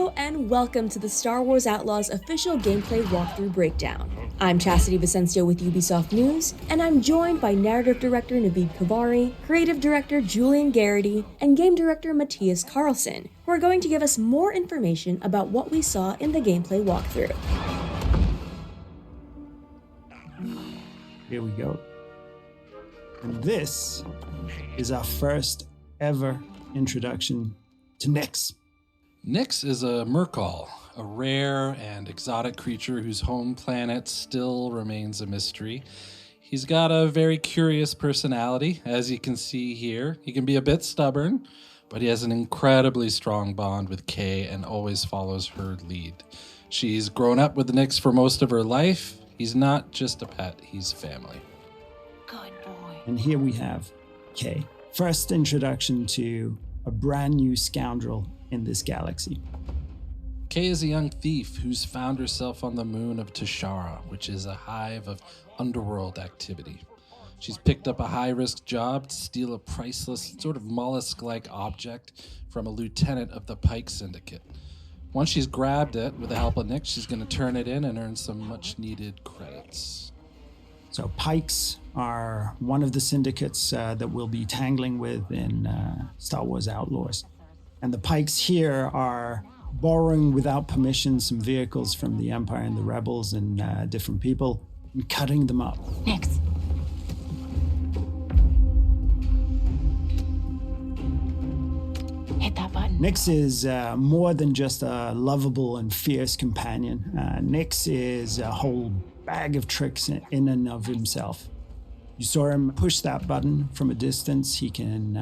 Hello and welcome to the Star Wars Outlaws official gameplay walkthrough breakdown. I'm Chastity Vicencio with Ubisoft News, and I'm joined by Narrative Director Navid Khavari, Creative Director Julian Gerighty, and Game Director Mathias Karlson, who are going to give us more information about what we saw in the gameplay walkthrough. Here we go. And this is our first ever introduction to Nyx. Nyx is a Merkal, a rare and exotic creature whose home planet still remains a mystery. He's got a very curious personality, as you can see here. He can be a bit stubborn, but he has an incredibly strong bond with Kay and always follows her lead. She's grown up with Nyx for most of her life. He's not just a pet, he's family. Good boy. And here we have Kay. First introduction to a brand new scoundrel in this galaxy. Kay is a young thief who's found herself on the moon of Tashara, which is a hive of underworld activity. She's picked up a high-risk job to steal a priceless, sort of mollusk-like object from a lieutenant of the Pike Syndicate. Once she's grabbed it, with the help of Nyx, she's going to turn it in and earn some much-needed credits. So Pikes are one of the syndicates that we'll be tangling with in Star Wars Outlaws. And the Pikes here are borrowing without permission some vehicles from the Empire and the Rebels and different people and cutting them up. Nyx. Hit that button. Nyx is more than just a lovable and fierce companion. Nyx is a whole bag of tricks in and of himself. You saw him push that button from a distance. He can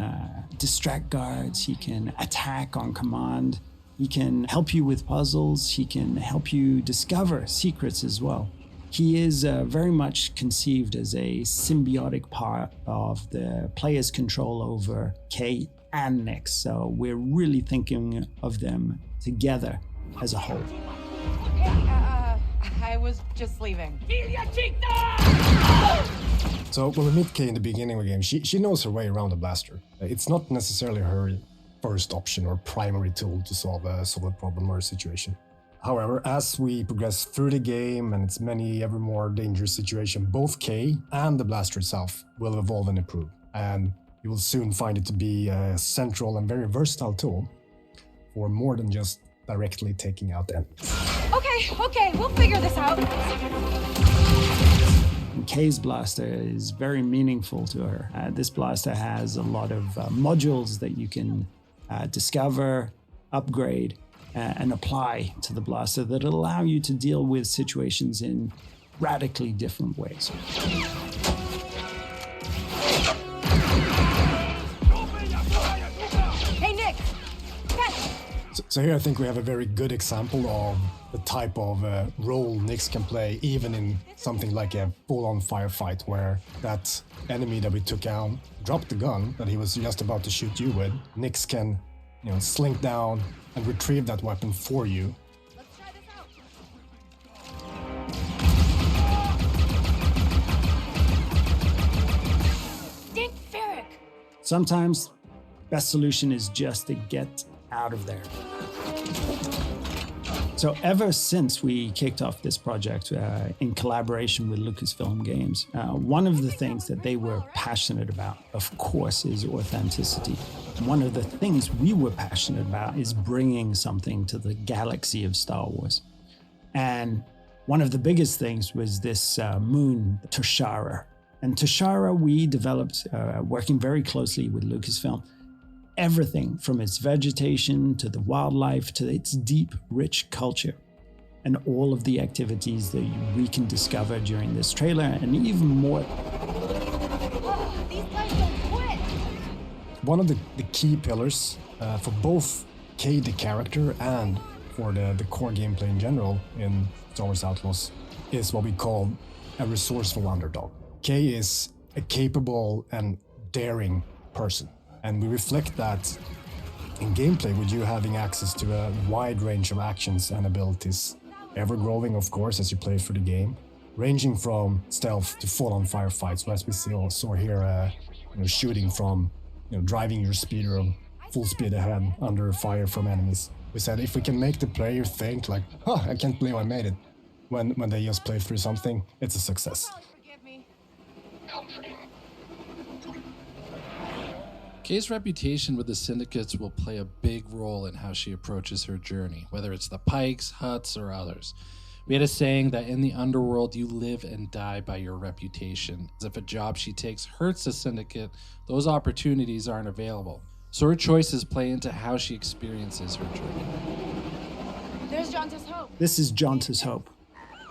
distract guards. He can attack on command. He can help you with puzzles. He can help you discover secrets as well. He is very much conceived as a symbiotic part of the player's control over Kay and Nyx. So we're really thinking of them together as a whole. I was just leaving. So when we meet Kay in the beginning of the game, she knows her way around the blaster. It's not necessarily her first option or primary tool to solve a problem or a situation. However, as we progress through the game and its many ever more dangerous situations, both Kay and the blaster itself will evolve and improve. And you will soon find it to be a central and very versatile tool for more than just directly taking out enemies. Okay, we'll figure this out. Kay's blaster is very meaningful to her. This blaster has a lot of modules that you can discover, upgrade, and apply to the blaster that allow you to deal with situations in radically different ways. Hey, Nyx! So here I think we have a very good example of the type of role Nyx can play, even in something like a full-on firefight, where that enemy that we took down dropped the gun that he was just about to shoot you with. Nyx can, slink down and retrieve that weapon for you. Let's try this out. Dink Ferric! Sometimes, best solution is just to get out of there. So ever since we kicked off this project in collaboration with Lucasfilm Games, one of the things that they were passionate about, of course, is authenticity. One of the things we were passionate about is bringing something to the galaxy of Star Wars. And one of the biggest things was this moon, Tashara. And Tashara we developed working very closely with Lucasfilm. Everything from its vegetation to the wildlife to its deep, rich culture, and all of the activities that we can discover during this trailer, and even more. These guys don't quit! One of the key pillars for both Kay the character and for the core gameplay in general in Star Wars Outlaws is what we call a resourceful underdog. Kay is a capable and daring person. And we reflect that in gameplay with you having access to a wide range of actions and abilities, ever growing, of course, as you play through the game, ranging from stealth to full-on firefights. So as we saw here, shooting from, driving your speeder of full speed ahead under fire from enemies. We said if we can make the player think like, oh, I can't believe I made it, when they just play through something, it's a success. Forgive me. Kay's reputation with the syndicates will play a big role in how she approaches her journey, whether it's the Pikes, Huts, or others. We had a saying that in the underworld, you live and die by your reputation. As if a job she takes hurts a syndicate, those opportunities aren't available. So her choices play into how she experiences her journey. There's Jonta's Hope. This is Jonta's Hope.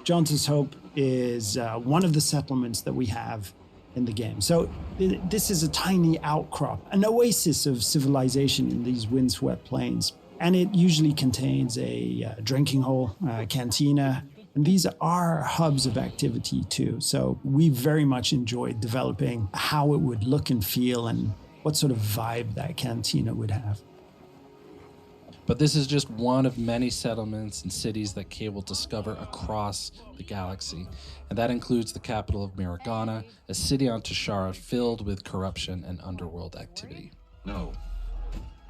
Jonta's Hope is one of the settlements that we have in the game. So this is a tiny outcrop, an oasis of civilization in these windswept plains. And it usually contains a drinking hole, a cantina, and these are hubs of activity too. So we very much enjoyed developing how it would look and feel and what sort of vibe that cantina would have. But this is just one of many settlements and cities that Kay will discover across the galaxy. And that includes the capital of Miragana, a city on Tashara filled with corruption and underworld activity. No.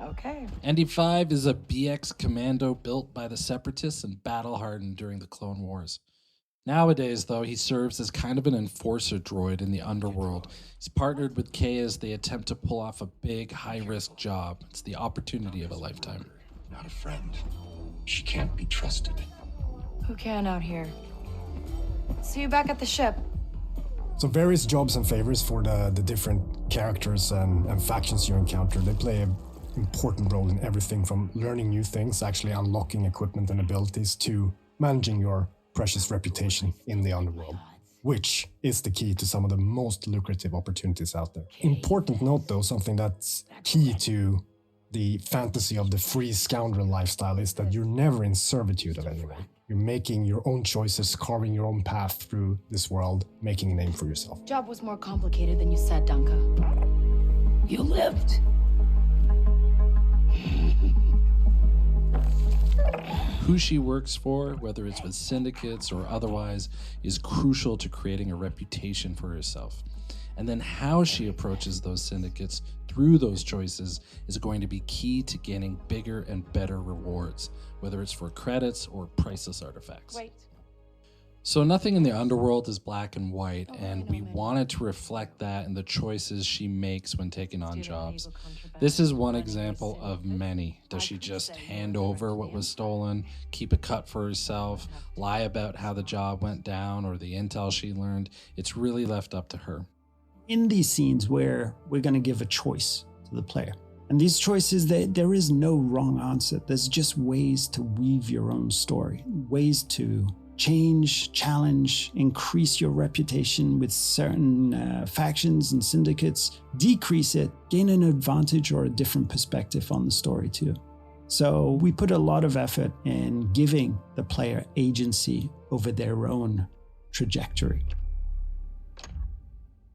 Okay. ND5 is a BX commando built by the Separatists and battle-hardened during the Clone Wars. Nowadays, though, he serves as kind of an enforcer droid in the underworld. He's partnered with Kay as they attempt to pull off a big, high-risk job. It's the opportunity of a lifetime. Not a friend. She can't be trusted. Who can out here? See you back at the ship. So various jobs and favors for the different characters and factions you encounter. They play an important role in everything from learning new things, actually unlocking equipment and abilities, to managing your precious reputation in the underworld, which is the key to some of the most lucrative opportunities out there. Important note though, something that's key to the fantasy of the free scoundrel lifestyle is that you're never in servitude of anyone. You're making your own choices, carving your own path through this world, making a name for yourself. Job was more complicated than you said, Danka. You lived. Who she works for, whether it's with syndicates or otherwise, is crucial to creating a reputation for herself. And then how she approaches those syndicates through those choices is going to be key to gaining bigger and better rewards, whether it's for credits or priceless artifacts. Wait. So nothing in the underworld is black and white, and we wanted to reflect that in the choices she makes when taking on jobs. This is one example of many. Does she just hand over what was stolen, keep a cut for herself, lie about how the job went down or the intel she learned? It's really left up to her. In these scenes where we're going to give a choice to the player, and these choices, there is no wrong answer. There's just ways to weave your own story, ways to change, challenge, increase your reputation with certain factions and syndicates, decrease it, gain an advantage or a different perspective on the story too. So we put a lot of effort in giving the player agency over their own trajectory.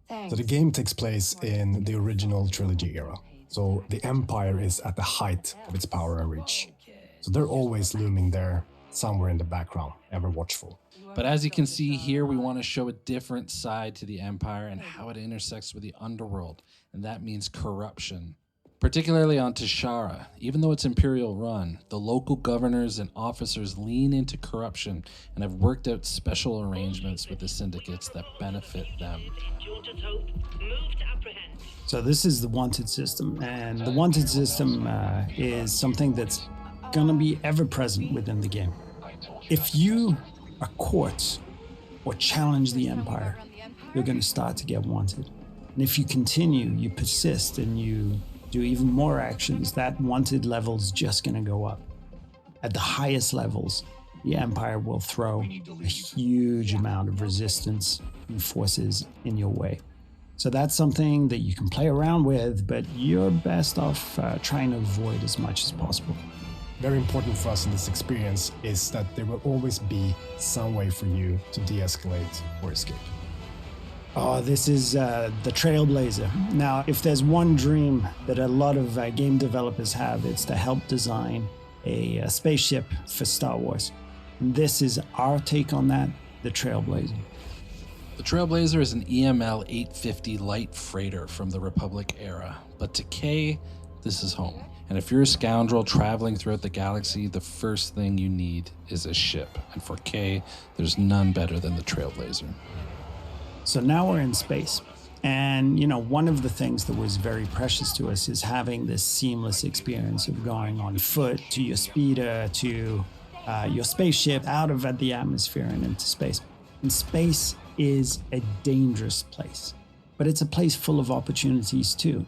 Thanks. So the game takes place in the original trilogy era. So the Empire is at the height of its power and reach. So they're always looming there, somewhere in the background, ever watchful. But as you can see here, we want to show a different side to the Empire and how it intersects with the underworld, and that means corruption. Particularly on Tashara, even though it's Imperial run, the local governors and officers lean into corruption and have worked out special arrangements with the syndicates that benefit them. So this is the wanted system, and the wanted system is something that's going to be ever present within the game. If you are caught or challenge the Empire, you're going to start to get wanted. And if you continue, you persist, and you do even more actions, that wanted level's just going to go up. At the highest levels, the Empire will throw a huge amount of resistance and forces in your way. So that's something that you can play around with, but you're best off trying to avoid as much as possible. Very important for us in this experience is that there will always be some way for you to de-escalate or escape. Oh, this is the Trailblazer. Now, if there's one dream that a lot of game developers have, it's to help design a spaceship for Star Wars. And this is our take on that, the Trailblazer. The Trailblazer is an EML 850 light freighter from the Republic era, but to Kay, this is home. And if you're a scoundrel traveling throughout the galaxy, the first thing you need is a ship. And for Kay, there's none better than the Trailblazer. So now we're in space. And, one of the things that was very precious to us is having this seamless experience of going on foot to your speeder, to your spaceship, out of the atmosphere and into space. And space is a dangerous place, but it's a place full of opportunities too.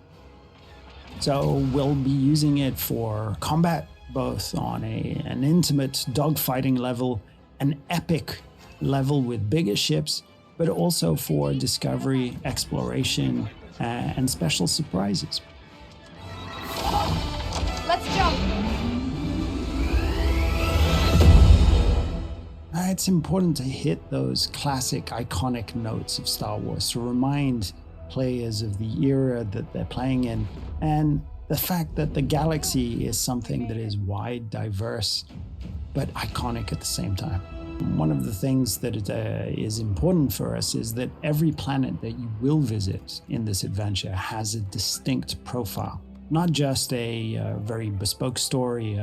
So we'll be using it for combat, both on an intimate dogfighting level, an epic level with bigger ships, but also for discovery, exploration, and special surprises. Let's jump! It's important to hit those classic, iconic notes of Star Wars to remind players of the era that they're playing in, and the fact that the galaxy is something that is wide, diverse, but iconic at the same time. One of the things that is important for us is that every planet that you will visit in this adventure has a distinct profile. Not just a very bespoke story,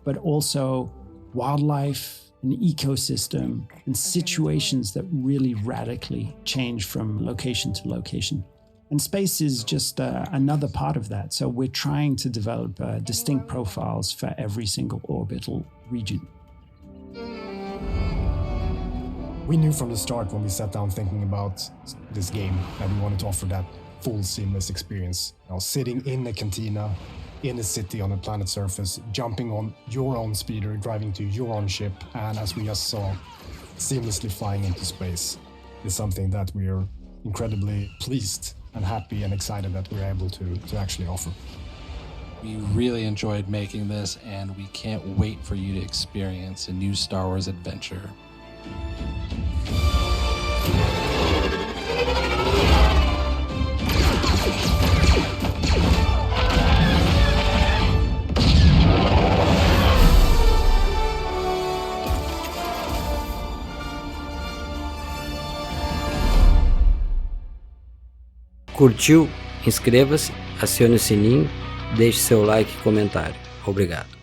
but also wildlife, an ecosystem, and situations that really radically change from location to location. And space is just another part of that. So we're trying to develop distinct profiles for every single orbital region. We knew from the start when we sat down thinking about this game that we wanted to offer that full seamless experience. Sitting in a cantina, in a city on a planet's surface, jumping on your own speeder, driving to your own ship, and as we just saw, seamlessly flying into space is something that we are incredibly pleased and happy and excited that we're able to actually offer. We really enjoyed making this, and we can't wait for you to experience a new Star Wars adventure. Curtiu? Inscreva-se, acione o sininho, deixe seu like e comentário. Obrigado.